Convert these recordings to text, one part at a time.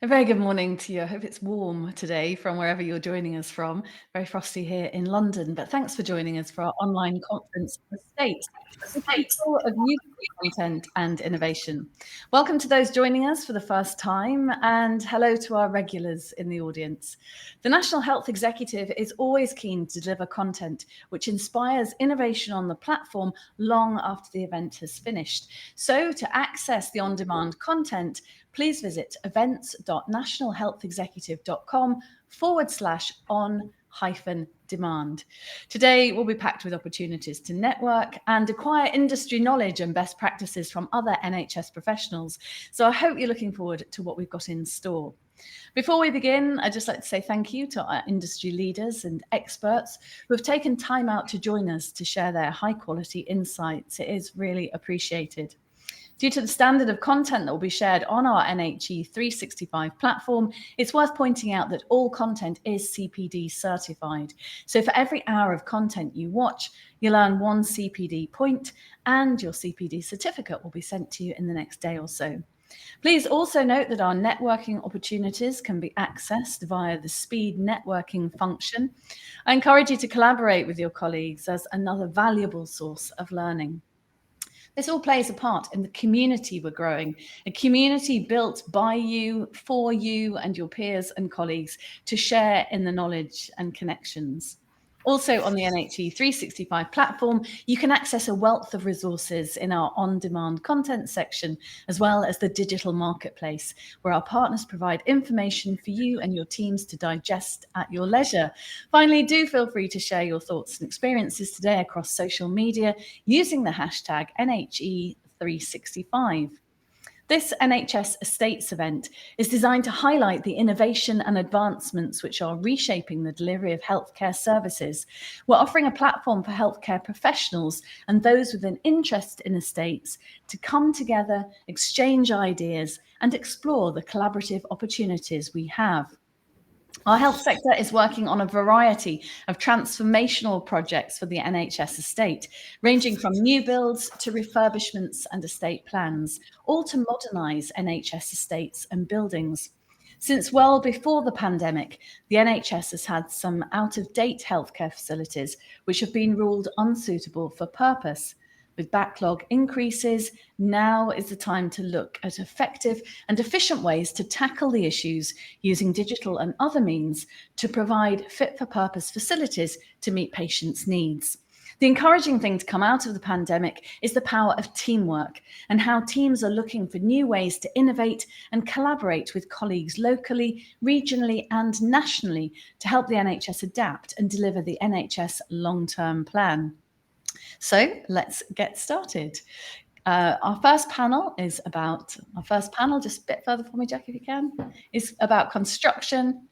A very good morning to you. I hope it's warm today from wherever you're joining us from. Very frosty here in London, but thanks for joining us for our online conference, The State, the future of useful content and innovation. Welcome to those joining us for the first time, and hello to our regulars in the audience. The National Health Executive is always keen to deliver content which inspires innovation on the platform long after the event has finished. So to access the on-demand content, please visit events.nationalhealthexecutive.com/on-demand. Today will be packed with opportunities to network and acquire industry knowledge and best practices from other NHS professionals. So I hope you're looking forward to what we've got in store. Before we begin, I'd just like to say thank you to our industry leaders and experts who have taken time out to join us to share their high quality insights. It is really appreciated. Due to the standard of content that will be shared on our NHE 365 platform, it's worth pointing out that all content is CPD certified. So for every hour of content you watch, you'll earn 1 CPD point, and your CPD certificate will be sent to you in the next day or so. Please also note that our networking opportunities can be accessed via the speed networking function. I encourage you to collaborate with your colleagues as another valuable source of learning. This all plays a part in the community we're growing, a community built by you, for you, and your peers and colleagues to share in the knowledge and connections. Also on the NHE 365 platform, you can access a wealth of resources in our on-demand content section, as well as the digital marketplace, where our partners provide information for you and your teams to digest at your leisure. Finally, do feel free to share your thoughts and experiences today across social media using the hashtag NHE365. This NHS Estates event is designed to highlight the innovation and advancements which are reshaping the delivery of healthcare services. We're offering a platform for healthcare professionals and those with an interest in estates to come together, exchange ideas, and explore the collaborative opportunities we have. Our health sector is working on a variety of transformational projects for the NHS estate, ranging from new builds to refurbishments and estate plans, all to modernise NHS estates and buildings. Since well before the pandemic, the NHS has had some out-of-date healthcare facilities which have been ruled unsuitable for purpose. With backlog increases, now is the time to look at effective and efficient ways to tackle the issues using digital and other means to provide fit-for-purpose facilities to meet patients' needs. The encouraging thing to come out of the pandemic is the power of teamwork and how teams are looking for new ways to innovate and collaborate with colleagues locally, regionally, and nationally to help the NHS adapt and deliver the NHS long-term plan. So let's get started. Our first panel, just a bit further for me, Jack, if you can, is about construction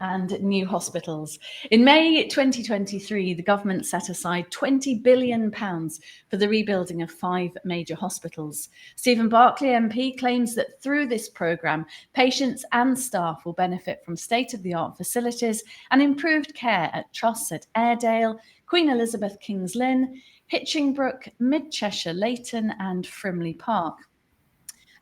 and new hospitals. In May 2023, the government set aside £20 billion for the rebuilding of 5 major hospitals. Stephen Barclay MP claims that through this programme, patients and staff will benefit from state-of-the-art facilities and improved care at trusts at Airedale, Queen Elizabeth Kings Lynn, Hitchingbrook, Mid Cheshire Leighton and Frimley Park.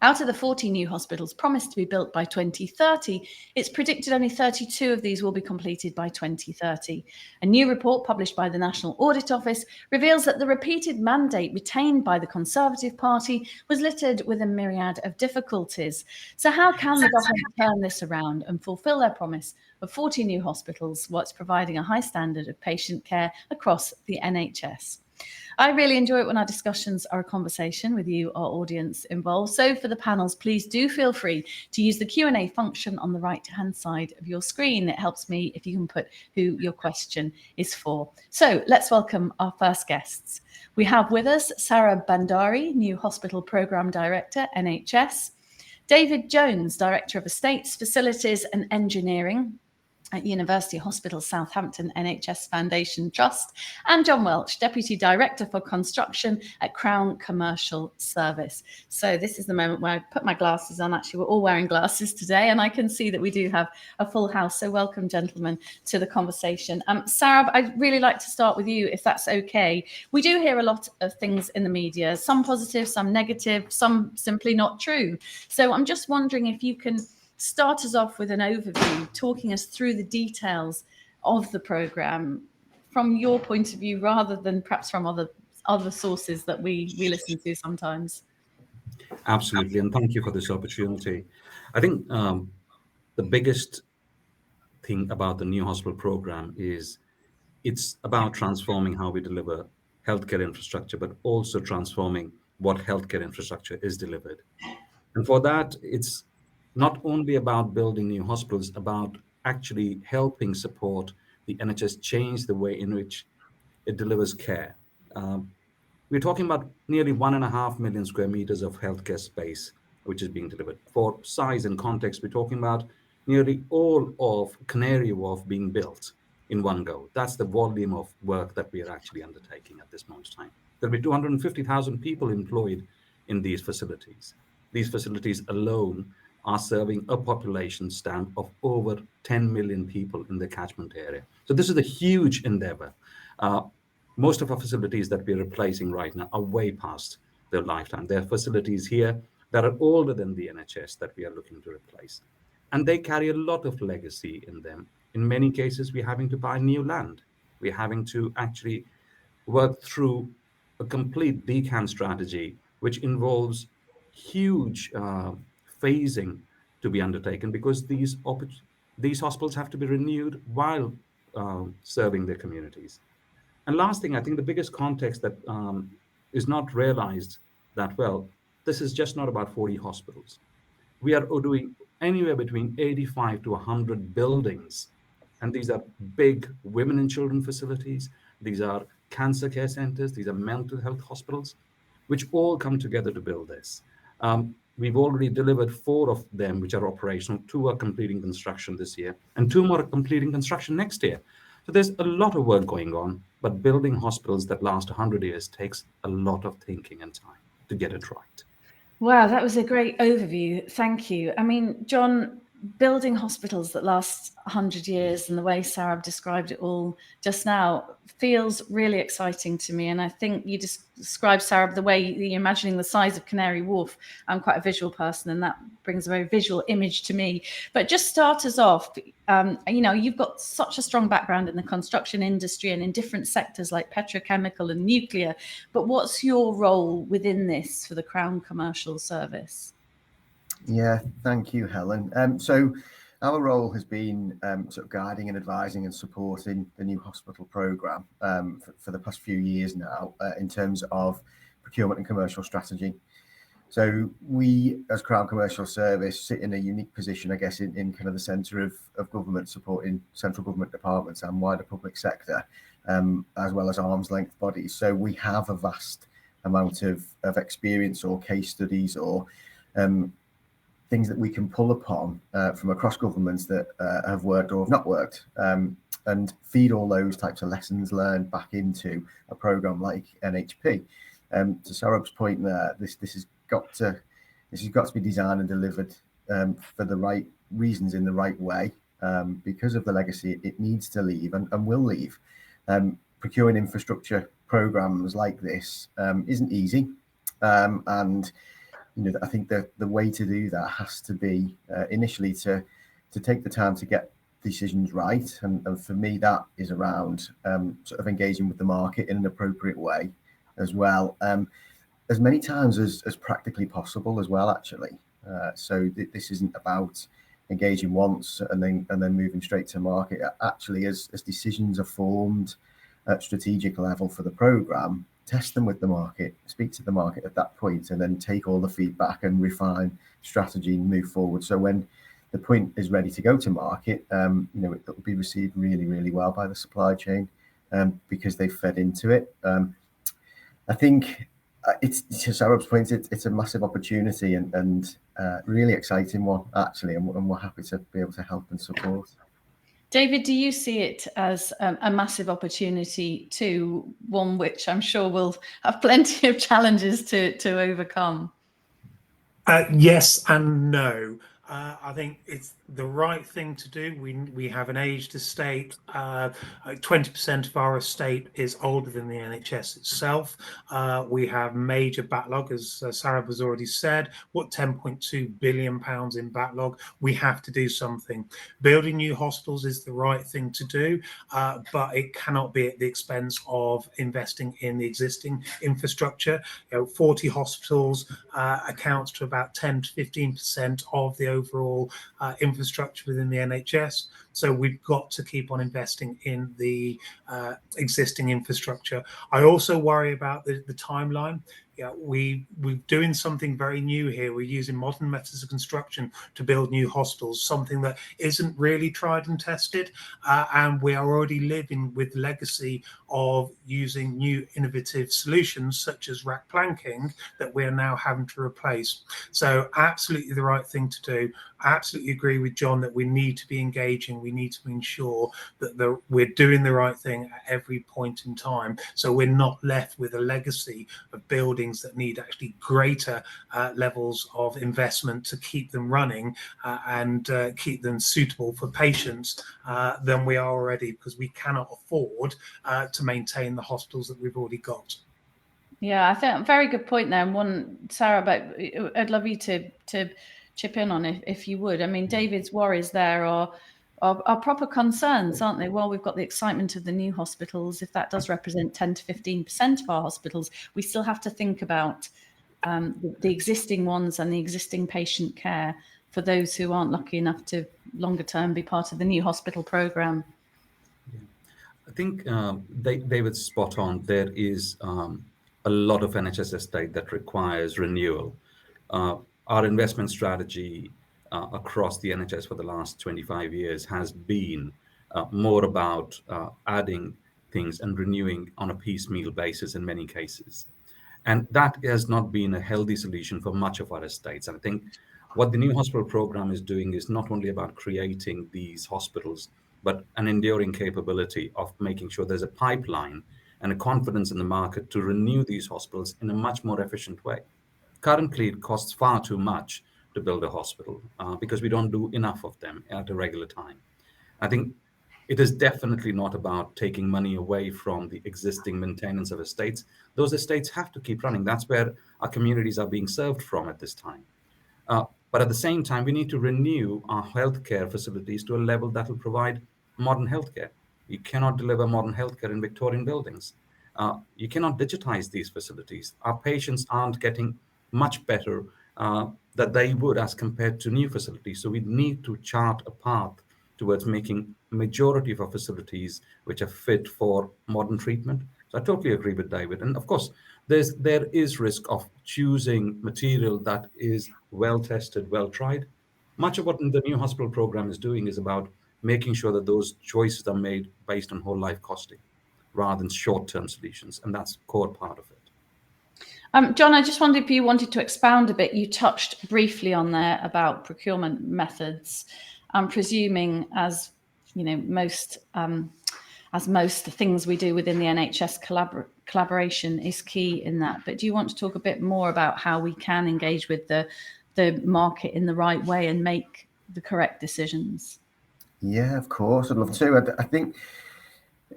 Out of the 40 new hospitals promised to be built by 2030, it's predicted only 32 of these will be completed by 2030. A new report published by the National Audit Office reveals that the repeated mandate retained by the Conservative Party was littered with a myriad of difficulties. So how can the government turn this around and fulfil their promise of 40 new hospitals whilst providing a high standard of patient care across the NHS? I really enjoy it when our discussions are a conversation with you, our audience involved. So for the panels, please do feel free to use the Q&A function on the right-hand side of your screen. It helps me if you can put who your question is for. So let's welcome our first guests. We have with us Sarah Bandari, New Hospital Programme Director, NHS. David Jones, Director of Estates, Facilities and Engineering. at University Hospital Southampton NHS Foundation Trust, and John Welch, Deputy Director for Construction at Crown Commercial Service. So this is the moment where I put my glasses on. Actually, we're all wearing glasses today, and I can see that we do have a full house. So welcome, gentlemen, to the conversation. Sarab, I'd really like to start with you, if that's okay. We do hear a lot of things in the media, some positive, some negative, some simply not true. So I'm just wondering if you can start us off with an overview, talking us through the details of the programme from your point of view, rather than perhaps from other sources that we listen to sometimes. Absolutely, and thank you for this opportunity. I think the biggest thing about the new hospital program is it's about transforming how we deliver healthcare infrastructure, but also transforming what healthcare infrastructure is delivered. And for that, it's not only about building new hospitals, about actually helping support the NHS change the way in which it delivers care. Um, we're talking about nearly 1.5 million square meters of healthcare space, which is being delivered. For size and context, we're talking about nearly all of Canary Wharf being built in one go. That's the volume of work that we are actually undertaking at this moment in time. There'll be 250,000 people employed in these facilities. These facilities alone are serving a population stamp of over 10 million people in the catchment area. So this is a huge endeavor. Uh, Most of our facilities that we're replacing right now are way past their lifetime. There are facilities here that are older than the NHS that we are looking to replace. And they carry a lot of legacy in them. In many cases, we're having to buy new land. We're having to actually work through a complete decant strategy, which involves huge phasing to be undertaken, because these hospitals have to be renewed while serving their communities. And last thing, I think the biggest context that is not realized that well, this is just not about 40 hospitals. We are doing anywhere between 85 to 100 buildings. And these are big women and children facilities. These are cancer care centers. These are mental health hospitals, which all come together to build this. We've already delivered 4 of them, which are operational. 2 are completing construction this year, and 2 more are completing construction next year. So there's a lot of work going on, but building hospitals that last 100 years takes a lot of thinking and time to get it right. Wow, that was a great overview. Thank you. I mean, John, building hospitals that last 100 years and the way Sarab described it all just now feels really exciting to me. And I think you just described, Sarab, the way you're imagining the size of Canary Wharf. I'm quite a visual person, and that brings a very visual image to me. But just start us off, you've got such a strong background in the construction industry and in different sectors like petrochemical and nuclear. But what's your role within this for the Crown Commercial Service? Yeah, thank you, Helen. So our role has been sort of guiding and advising and supporting the new hospital programme for the past few years now in terms of procurement and commercial strategy. So we, as Crown Commercial Service, sit in a unique position, I guess, in kind of the centre of government, supporting central government departments and wider public sector, as well as arm's length bodies. So we have a vast amount of experience or case studies or things that we can pull upon from across governments that have worked or have not worked, and feed all those types of lessons learned back into a programme like NHP. To Sarab's point there, this has got to be designed and delivered for the right reasons in the right way, because of the legacy it needs to leave and will leave. Procuring infrastructure programmes like this isn't easy, and I think that the way to do that has to be initially to take the time to get decisions right, and for me that is around sort of engaging with the market in an appropriate way as well, as many times as practically possible as well, actually. So this isn't about engaging once and then moving straight to market. Actually, as decisions are formed at strategic level for the programme, test them with the market, speak to the market at that point, and then take all the feedback and refine strategy and move forward. So when the point is ready to go to market, it will be received really, really well by the supply chain, because they've fed into it. I think it's, to Sarab's point, it's a massive opportunity and really exciting one, actually, and we're happy to be able to help and support. David, do you see it as a massive opportunity too, one which I'm sure will have plenty of challenges to overcome? Yes and no. I think it's the right thing to do. We have an aged estate. 20% of our estate is older than the NHS itself. We have major backlog, as Sarah has already said. What, £10.2 billion in backlog? We have to do something. Building new hospitals is the right thing to do, but it cannot be at the expense of investing in the existing infrastructure. 40 hospitals accounts to about 10 to 15% of the overall infrastructure within the NHS. So we've got to keep on investing in the existing infrastructure. I also worry about the timeline. Yeah, we're doing something very new here. We're using modern methods of construction to build new hospitals, something that isn't really tried and tested. And we are already living with legacy of using new innovative solutions such as rack planking that we're now having to replace. So absolutely the right thing to do. I absolutely agree with John that we need to be engaging. We need to ensure that we're doing the right thing at every point in time. So we're not left with a legacy of buildings that need actually greater levels of investment to keep them running and keep them suitable for patients than we are already, because we cannot afford to maintain the hospitals that we've already got. Yeah, I think a very good point there. And one, Sarah, but I'd love you to chip in on if you would. I mean, David's worries there are proper concerns, aren't they? Well, we've got the excitement of the new hospitals. If that does represent 10 to 15% of our hospitals, we still have to think about the existing ones and the existing patient care for those who aren't lucky enough to longer term be part of the new hospital programme. Yeah. I think David's spot on. There is a lot of NHS estate that requires renewal. Our investment strategy across the NHS for the last 25 years has been more about adding things and renewing on a piecemeal basis in many cases. And that has not been a healthy solution for much of our estates. And I think what the new hospital program is doing is not only about creating these hospitals, but an enduring capability of making sure there's a pipeline and a confidence in the market to renew these hospitals in a much more efficient way. Currently, it costs far too much to build a hospital because we don't do enough of them at a regular time. I think it is definitely not about taking money away from the existing maintenance of estates. Those estates have to keep running. That's where our communities are being served from at this time. But at the same time, we need to renew our healthcare facilities to a level that will provide modern healthcare. You cannot deliver modern healthcare in Victorian buildings. You cannot digitize these facilities. Our patients aren't getting much better that they would as compared to new facilities. So we need to chart a path towards making majority of our facilities which are fit for modern treatment. So I totally agree with David. And of course, there is risk of choosing material that is well tested, well tried. Much of what the new hospital program is doing is about making sure that those choices are made based on whole life costing rather than short-term solutions. And that's a core part of it. John, I just wondered if you wanted to expound a bit. You touched briefly on there about procurement methods. I'm presuming, as you know, most things we do within the NHS, collaboration is key in that. But do you want to talk a bit more about how we can engage with the market in the right way and make the correct decisions? Yeah, of course, I'd love to. I think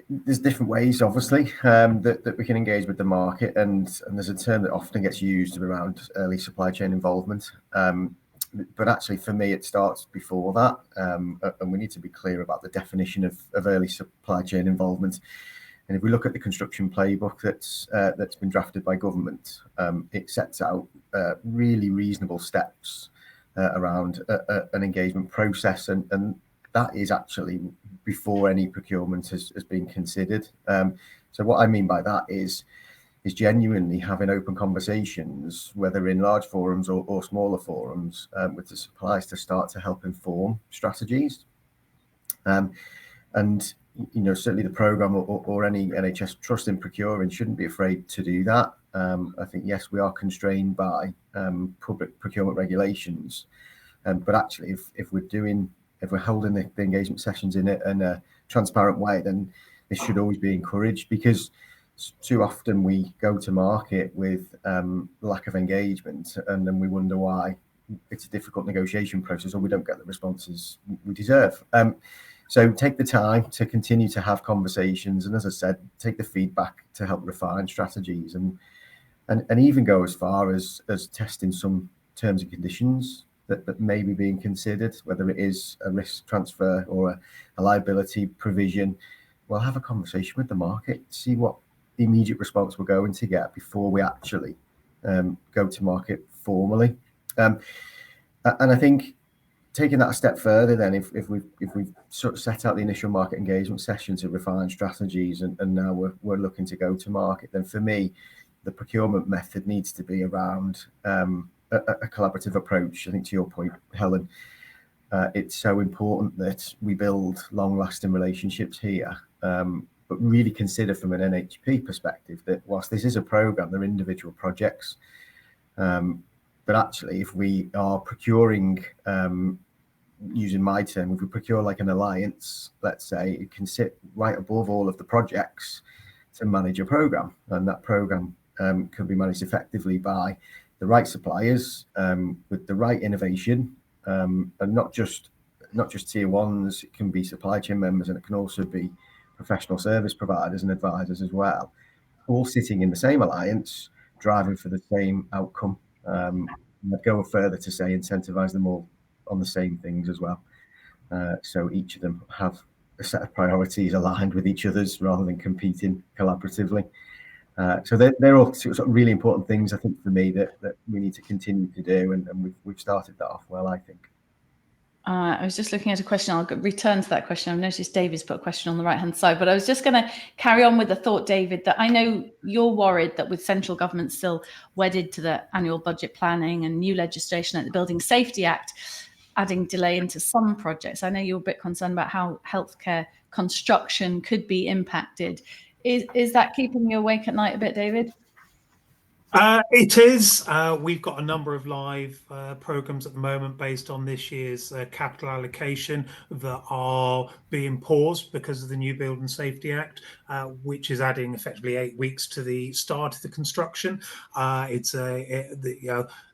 there's different ways, obviously, that we can engage with the market, and there's a term that often gets used around early supply chain involvement. But actually, for me, it starts before that, and we need to be clear about the definition of early supply chain involvement. And if we look at the construction playbook that's been drafted by government, it sets out really reasonable steps around an engagement process, and that is actually before any procurement has been considered. So what I mean by that is genuinely having open conversations, whether in large forums or smaller forums, with the suppliers to start to help inform strategies. And you know, certainly the programme or any NHS trust in procuring shouldn't be afraid to do that. I think, yes, we are constrained by public procurement regulations, but actually if we're doing if we're holding the engagement sessions in a transparent way, then this should always be encouraged, because too often we go to market with lack of engagement, and then we wonder why it's a difficult negotiation process or we don't get the responses we deserve. So take the time to continue to have conversations, and as I said, take the feedback to help refine strategies, and even go as far as testing some terms and conditions that may be being considered, whether it is a risk transfer or a liability provision. We'll have a conversation with the market, see what the immediate response we're going to get before we actually go to market formally. And I think taking that a step further, then if we've sort of set out the initial market engagement session to refine strategies, and now we're looking to go to market, then for me, the procurement method needs to be around a collaborative approach. I think to your point, Helen, it's so important that we build long-lasting relationships here, but really consider from an NHP perspective that whilst this is a programme, they're individual projects. But actually, if we are procuring, using my term, if we procure like an alliance, let's say, it can sit right above all of the projects to manage a programme, and that programme can be managed effectively by the right suppliers with the right innovation, and not just tier ones. It can be supply chain members, and it can also be professional service providers and advisors as well, all sitting in the same alliance, driving for the same outcome. I'd go further to say incentivize them all on the same things as well. So each of them have a set of priorities aligned with each other's rather than competing collaboratively. So they're all sort of really important things, I think, for me that we need to continue to do, and we've started that off well, I think. I was just looking at a question. I'll return to that question. I've noticed David's put a question on the right-hand side, but I was just going to carry on with the thought, David, that I know you're worried that with central government still wedded to the annual budget planning and new legislation like the Building Safety Act, adding delay into some projects. I know you're a bit concerned about how healthcare construction could be impacted. Is that keeping you awake at night a bit, David? It is. We've got a number of live programs at the moment based on this year's capital allocation that are being paused because of the new Building Safety Act, which is adding effectively 8 weeks to the start of the construction.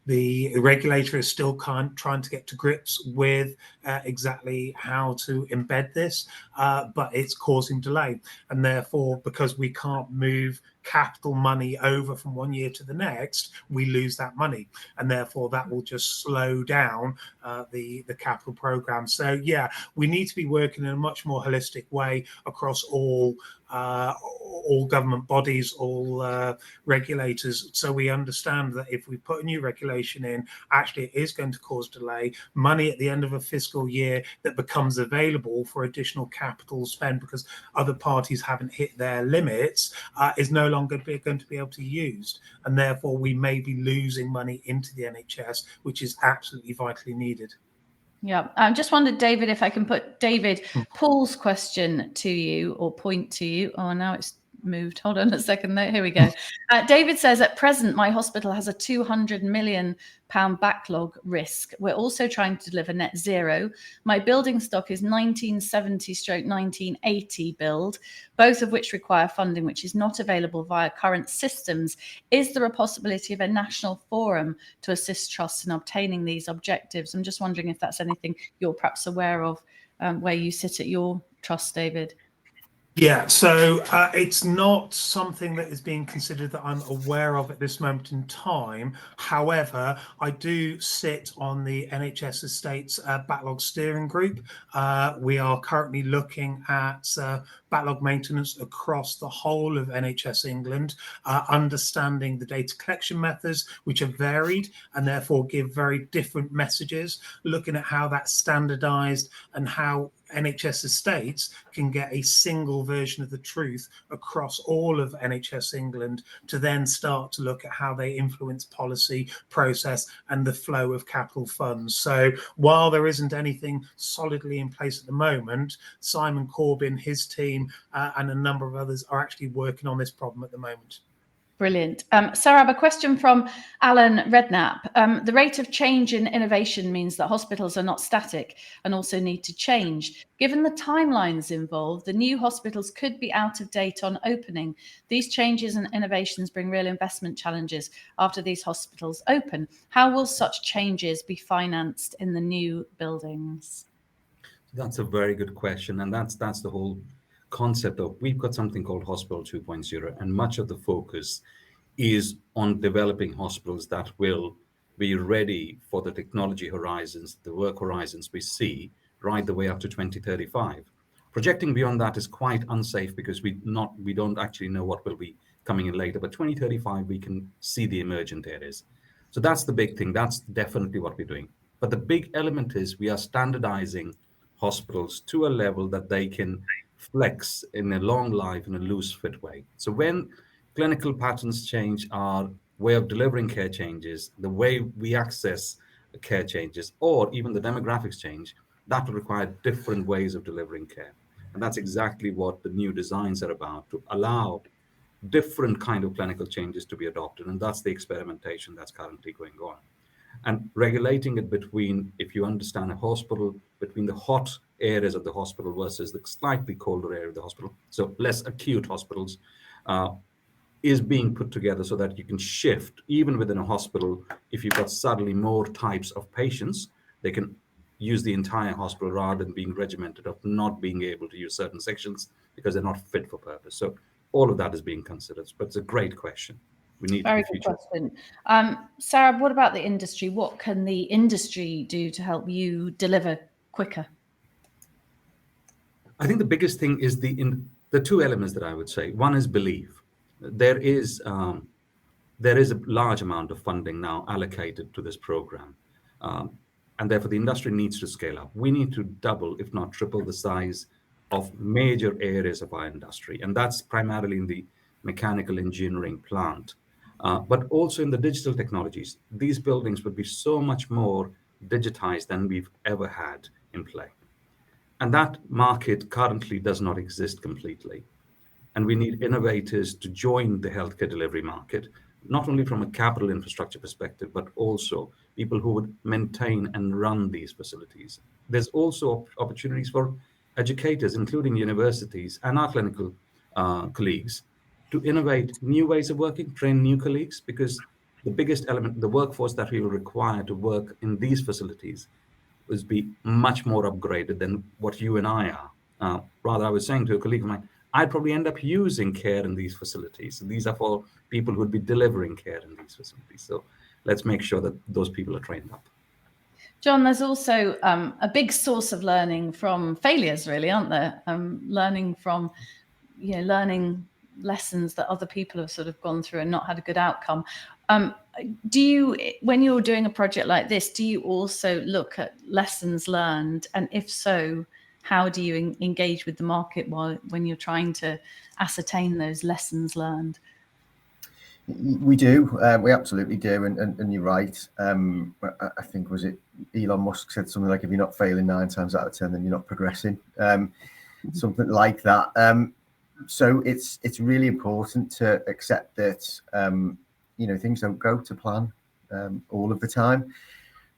The regulator is still trying to get to grips with exactly how to embed this, but it's causing delay. And therefore, because we can't move capital money over from one year to the next, we lose that money, and therefore that will just slow down the capital program. So yeah, we need to be working in a much more holistic way across all government bodies, all regulators, so we understand that if we put a new regulation in, actually it is going to cause delay. Money at the end of a fiscal year that becomes available for additional capital spend because other parties haven't hit their limits is no longer going to be able to be used, and therefore we may be losing money into the NHS, which is absolutely vitally needed. Yeah, I just wondered, David, if I can put Paul's question to you or point to you. Oh, now it's moved. Hold on a second. Here we go. David says, at present, my hospital has a £200 million backlog risk. We're also trying to deliver net zero. My building stock is 1970/1980 build, both of which require funding, which is not available via current systems. Is there a possibility of a national forum to assist trusts in obtaining these objectives? I'm just wondering if that's anything you're perhaps aware of where you sit at your trust, David. Yeah, so it's not something that is being considered that I'm aware of at this moment in time. However, I do sit on the NHS Estates Backlog Steering Group. We are currently looking at backlog maintenance across the whole of NHS England, understanding the data collection methods, which are varied and therefore give very different messages, looking at how that's standardised and how NHS estates can get a single version of the truth across all of NHS England to then start to look at how they influence policy, process and the flow of capital funds. So while there isn't anything solidly in place at the moment, Simon Corbyn, his team and a number of others are actually working on this problem at the moment. Brilliant. Sarab, a question from Alan Redknapp. The rate of change in innovation means that hospitals are not static and also need to change. Given the timelines involved, the new hospitals could be out of date on opening. These changes and innovations bring real investment challenges after these hospitals open. How will such changes be financed in the new buildings? That's a very good question. And that's the whole concept of, we've got something called Hospital 2.0, and much of the focus is on developing hospitals that will be ready for the technology horizons, the work horizons we see right the way up to 2035. Projecting beyond that is quite unsafe because we don't actually know what will be coming in later. But 2035, we can see the emergent areas. So that's the big thing. That's definitely what we're doing. But the big element is we are standardizing hospitals to a level that they can flex in a long life in a loose fit way. So when clinical patterns change, our way of delivering care changes, the way we access care changes, or even the demographics change, that will require different ways of delivering care. And that's exactly what the new designs are about, to allow different kind of clinical changes to be adopted. And that's the experimentation that's currently going on. And regulating it between, if you understand a hospital, between the hot areas of the hospital versus the slightly colder area of the hospital, so less acute hospitals, is being put together so that you can shift, even within a hospital, if you've got suddenly more types of patients, they can use the entire hospital rather than being regimented of not being able to use certain sections because they're not fit for purpose. So all of that is being considered, but it's a great question. We need Very to be good future. question. Sarah, what about the industry? What can the industry do to help you deliver quicker? I think the biggest thing is the two elements that I would say. One is belief. There is a large amount of funding now allocated to this program, and therefore the industry needs to scale up. We need to double, if not triple, the size of major areas of our industry, and that's primarily in the mechanical engineering plant, but also in the digital technologies. These buildings would be so much more digitized than we've ever had in play. And that market currently does not exist completely. And we need innovators to join the healthcare delivery market, not only from a capital infrastructure perspective, but also people who would maintain and run these facilities. There's also opportunities for educators, including universities and our clinical colleagues, to innovate new ways of working, train new colleagues, because the biggest element, the workforce that we will require to work in these facilities, is be much more upgraded than what you and I are. Rather, I was saying to a colleague of mine, I'd probably end up using care in these facilities. These are for people who would be delivering care in these facilities. So let's make sure that those people are trained up. John, there's also a big source of learning from failures, really, aren't there? Learning from, learning lessons that other people have sort of gone through and not had a good outcome. Do you, when you're doing a project like this, do you also look at lessons learned? And if so, how do you engage with the market when you're trying to ascertain those lessons learned? We do. We absolutely do. And you're right. I think, was it Elon Musk said something like, if you're not failing 9 times out of 10, then you're not progressing. Something like that. So it's really important to accept that, things don't go to plan all of the time.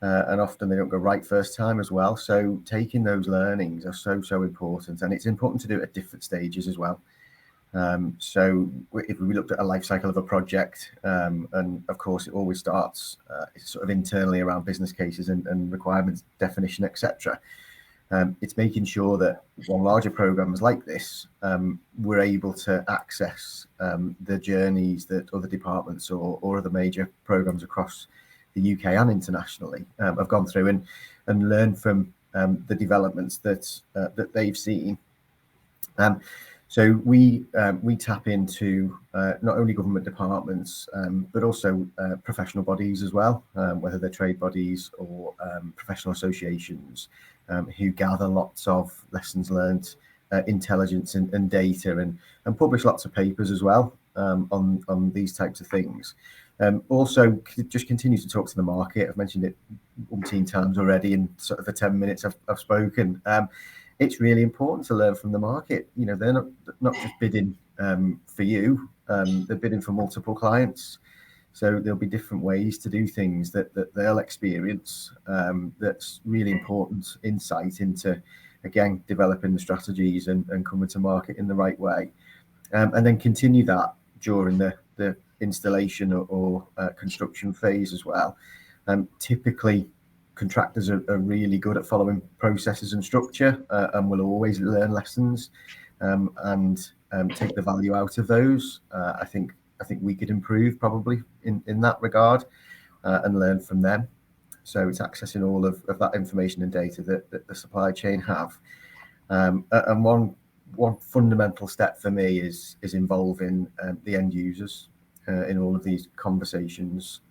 And often they don't go right first time as well. So taking those learnings are so important. And it's important to do it at different stages as well. So if we looked at a life cycle of a project, and of course it always starts sort of internally around business cases and requirements definition, etc. It's making sure that on larger programs like this, we're able to access the journeys that other departments or other major programs across the UK and internationally have gone through and learn from the developments that they've seen. So we tap into not only government departments, but also professional bodies as well, whether they're trade bodies or professional associations, who gather lots of lessons learned, intelligence and data, and publish lots of papers as well on these types of things. Also, just continue to talk to the market. I've mentioned it umpteen times already in sort of the 10 minutes I've spoken. It's really important to learn from the market. They're not just bidding for you. they're bidding for multiple clients. So there'll be different ways to do things that they'll experience. That's really important insight into, again, developing the strategies and coming to market in the right way. And then continue that during the installation or construction phase as well. Typically, contractors are really good at following processes and structure, and will always learn lessons and take the value out of those. I think we could improve probably in that regard and learn from them. So it's accessing all of that information and data that the supply chain have. And one fundamental step for me is involving the end users in all of these conversations.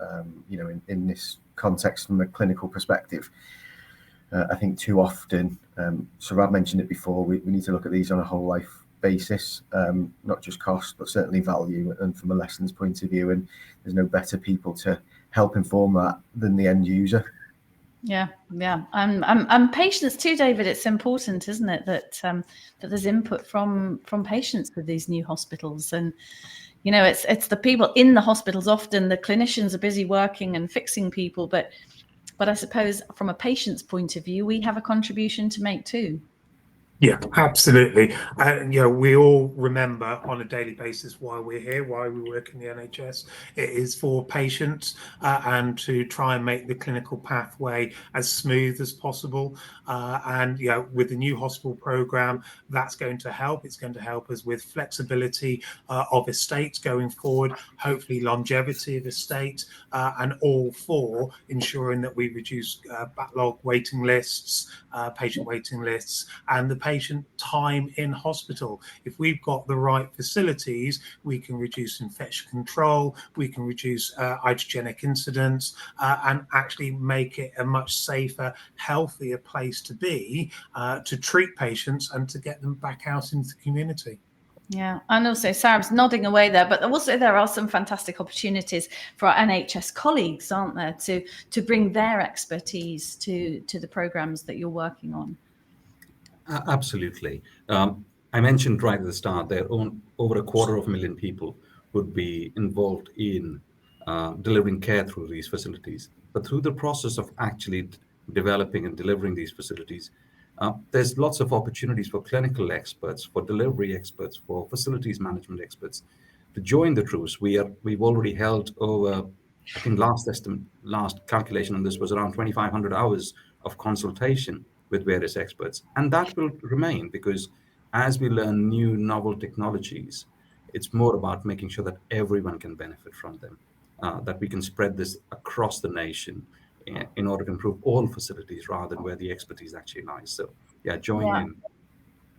In this context from a clinical perspective, I think too often, so I've mentioned it before, we need to look at these on a whole life basis, not just cost, but certainly value and from a lessons point of view. And there's no better people to help inform that than the end user. Yeah. And patients too, David. It's important, isn't it, that there's input from patients with these new hospitals, and it's the people in the hospitals. Often the clinicians are busy working and fixing people, but I suppose from a patient's point of view, we have a contribution to make too. Yeah, absolutely. We all remember on a daily basis why we're here, why we work in the NHS. It is for patients and to try and make the clinical pathway as smooth as possible. With the new hospital programme, that's going to help. It's going to help us with flexibility of estates going forward, hopefully longevity of estate, and all for ensuring that we reduce backlog waiting lists, patient waiting lists, and the patient time in hospital. If we've got the right facilities, we can reduce infection control, we can reduce iatrogenic incidents, and actually make it a much safer, healthier place to be to treat patients and to get them back out into the community. Yeah, and also Sarah's nodding away there, but also there are some fantastic opportunities for our NHS colleagues, aren't there, to bring their expertise to the programs that you're working on. Absolutely. I mentioned right at the start, over 250,000 people would be involved in delivering care through these facilities. But through the process of actually developing and delivering these facilities, there's lots of opportunities for clinical experts, for delivery experts, for facilities management experts to join the troops. We've already held over, I think last calculation on this was around 2,500 hours of consultation with various experts. And that will remain, because as we learn new novel technologies, it's more about making sure that everyone can benefit from them, that we can spread this across the nation in order to improve all facilities rather than where the expertise actually lies. So join in.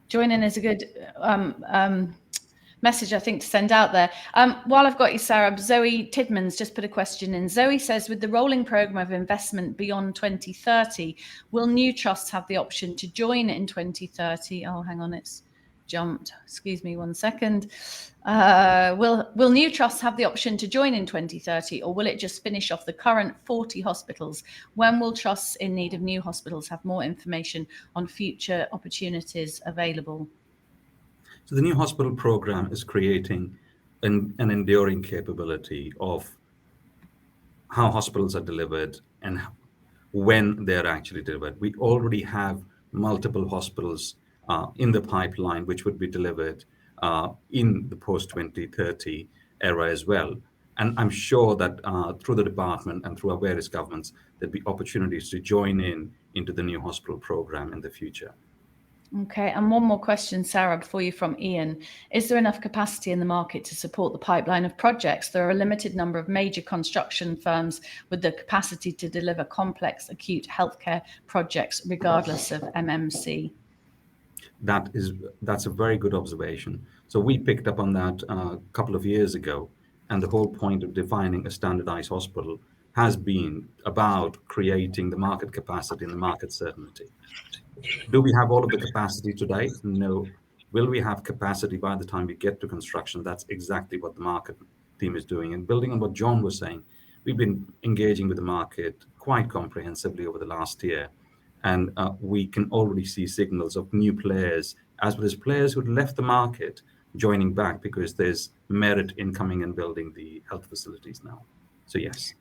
Join in is a good message, I think, to send out there. While I've got you, Sarah, Zoe Tidman's just put a question in. Zoe says, with the rolling programme of investment beyond 2030, will new trusts have the option to join in 2030? Oh, hang on, it's jumped. Excuse me 1 second. Will new trusts have the option to join in 2030, or will it just finish off the current 40 hospitals? When will trusts in need of new hospitals have more information on future opportunities available? So the new hospital program is creating an enduring capability of how hospitals are delivered and when they're actually delivered. We already have multiple hospitals in the pipeline, which would be delivered in the post-2030 era as well. And I'm sure that through the department and through our various governments, there'll be opportunities to join into the new hospital program in the future. Okay, and one more question, Sarah, before you, from Ian. Is there enough capacity in the market to support the pipeline of projects? There are a limited number of major construction firms with the capacity to deliver complex acute healthcare projects, regardless of MMC. That's a very good observation. So we picked up on that a couple of years ago, and the whole point of defining a standardized hospital has been about creating the market capacity and the market certainty. Do we have all of the capacity today? No. Will we have capacity by the time we get to construction? That's exactly what the market team is doing. And building on what John was saying, we've been engaging with the market quite comprehensively over the last year. And we can already see signals of new players, as well as players who left the market, joining back, because there's merit in coming and building the health facilities now. So yes.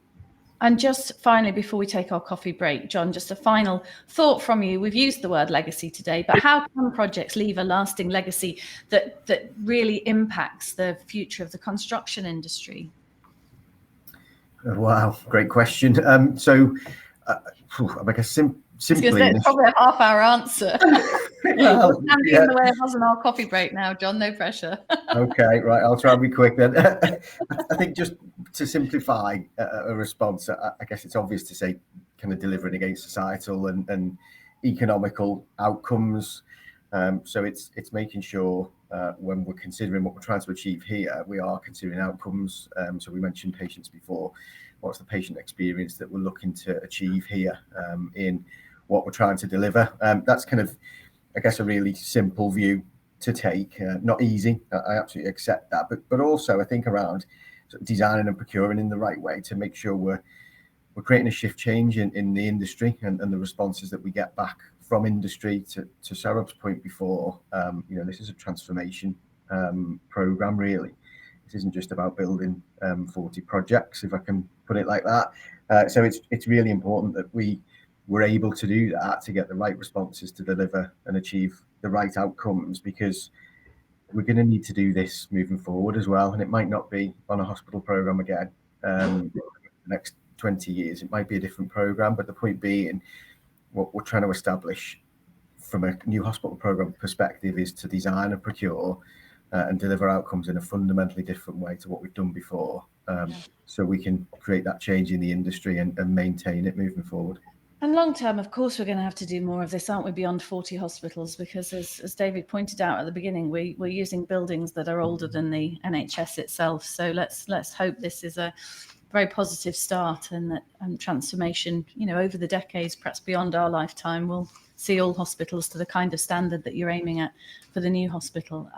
And just finally, before we take our coffee break, John, just a final thought from you. We've used the word legacy today, but how can projects leave a lasting legacy that really impacts the future of the construction industry? Wow, great question. I guess simply, it's probably a half-hour answer. Well, standing in the way of us on our coffee break now, John. No pressure. Okay, right. I'll try and be quick then. I think just to simplify a response, I guess it's obvious to say kind of delivering against societal and economical outcomes. So it's making sure when we're considering what we're trying to achieve here, we are considering outcomes. So we mentioned patients before. What's the patient experience that we're looking to achieve here in what we're trying to deliver? That's kind of, I guess, a really simple view to take. Not easy. I absolutely accept that, but also I think around sort of designing and procuring in the right way to make sure we're creating a shift change in the industry and the responses that we get back from industry. To Sarab's point before, this is a transformation program really. This isn't just about building 40 projects, if I can put it like that. So it's really important that we're able to do that, to get the right responses to deliver and achieve the right outcomes, because we're going to need to do this moving forward as well. And it might not be on a hospital program again the next 20 years. It might be a different program, but the point being, what we're trying to establish from a new hospital program perspective is to design and procure and deliver outcomes in a fundamentally different way to what we've done before, so we can create that change in the industry and maintain it moving forward. And long term, of course, we're going to have to do more of this, aren't we, beyond 40 hospitals? Because as David pointed out at the beginning, we're using buildings that are older than the NHS itself. So let's hope this is a very positive start, and that transformation, over the decades, perhaps beyond our lifetime, will see all hospitals to the kind of standard that you're aiming at for the new hospital.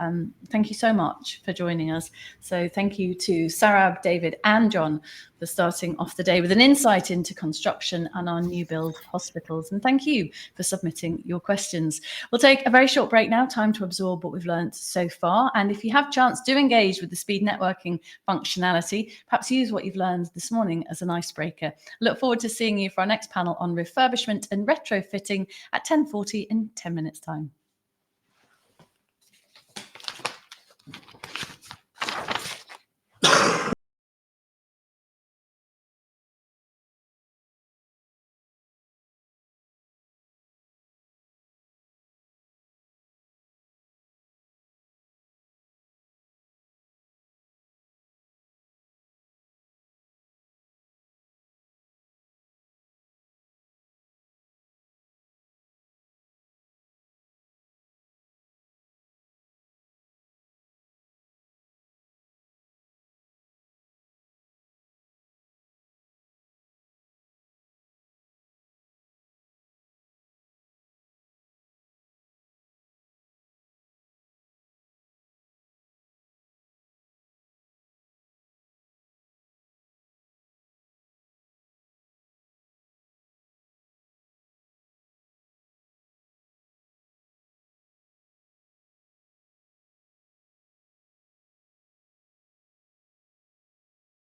Thank you so much for joining us. So thank you to Sarab, David and John for starting off the day with an insight into construction and our new build hospitals. And thank you for submitting your questions. We'll take a very short break now, time to absorb what we've learned so far. And if you have a chance, do engage with the speed networking functionality. Perhaps use what you've learned this morning as an icebreaker. Look forward to seeing you for our next panel on refurbishment and retrofitting at 10:40 in 10 minutes time.